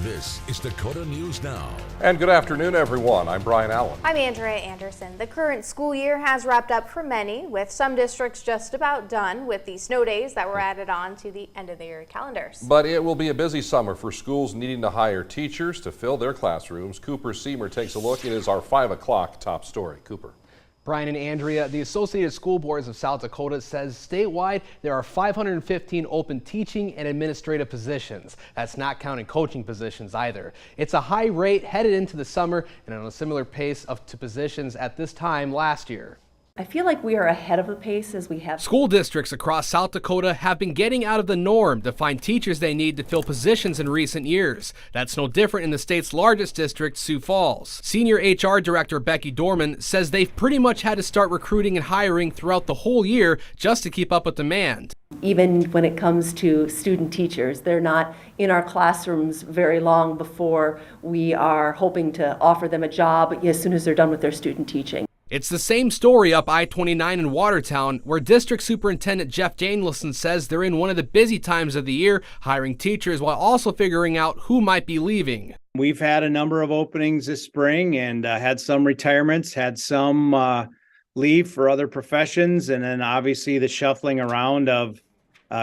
This is Dakota News Now. And good afternoon, everyone. I'm Brian Allen. I'm Andrea Anderson. The current school year has wrapped up for many, with some districts just about done with the snow days that were added on to the end of the year calendars. But it will be a busy summer for schools needing to hire teachers to fill their classrooms. Cooper Seymour takes a look. It is our 5 o'clock top story. Cooper. Brian and Andrea, the Associated School Boards of South Dakota says statewide there are 515 open teaching and administrative positions. That's not counting coaching positions either. It's a high rate headed into the summer and on a similar pace to positions at this time last year. I feel like we are ahead of the pace as we have. School districts across South Dakota have been getting out of the norm to find teachers they need to fill positions in recent years. That's no different in the state's largest district, Sioux Falls. Senior HR Director Becky Dorman says they've pretty much had to start recruiting and hiring throughout the whole year just to keep up with demand. Even when it comes to student teachers, they're not in our classrooms very long before we are hoping to offer them a job as soon as they're done with their student teaching. It's the same story up I-29 in Watertown, where District Superintendent Jeff Danielson says they're in one of the busy times of the year, hiring teachers while also figuring out who might be leaving. We've had a number of openings this spring and had some retirements, had some leave for other professions, and then obviously the shuffling around of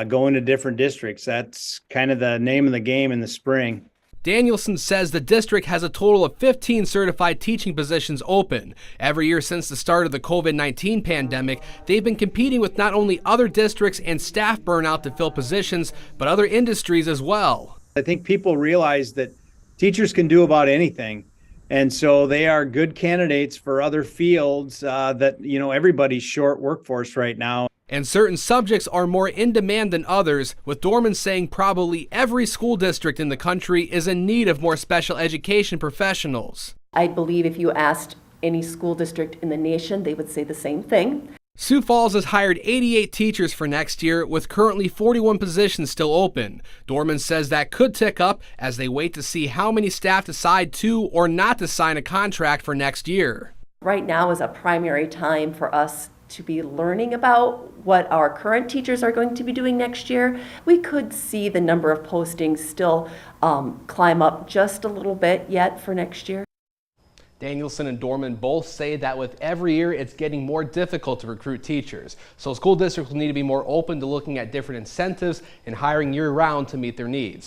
going to different districts. That's kind of the name of the game in the spring. Danielson says the district has a total of 15 certified teaching positions open. Every year since the start of the COVID-19 pandemic, they've been competing with not only other districts and staff burnout to fill positions, but other industries as well. I think people realize that teachers can do about anything. And so they are good candidates for other fields that, everybody's short workforce right now. And certain subjects are more in demand than others, with Dorman saying probably every school district in the country is in need of more special education professionals. I believe if you asked any school district in the nation, they would say the same thing. Sioux Falls has hired 88 teachers for next year, with currently 41 positions still open. Dorman says that could tick up as they wait to see how many staff decide to or not to sign a contract for next year. Right now is a primary time for us to be learning about what our current teachers are going to be doing next year. We could see the number of postings still climb up just a little bit yet for next year. Danielson and Dorman both say that with every year it's getting more difficult to recruit teachers. So school districts will need to be more open to looking at different incentives and hiring year-round to meet their needs.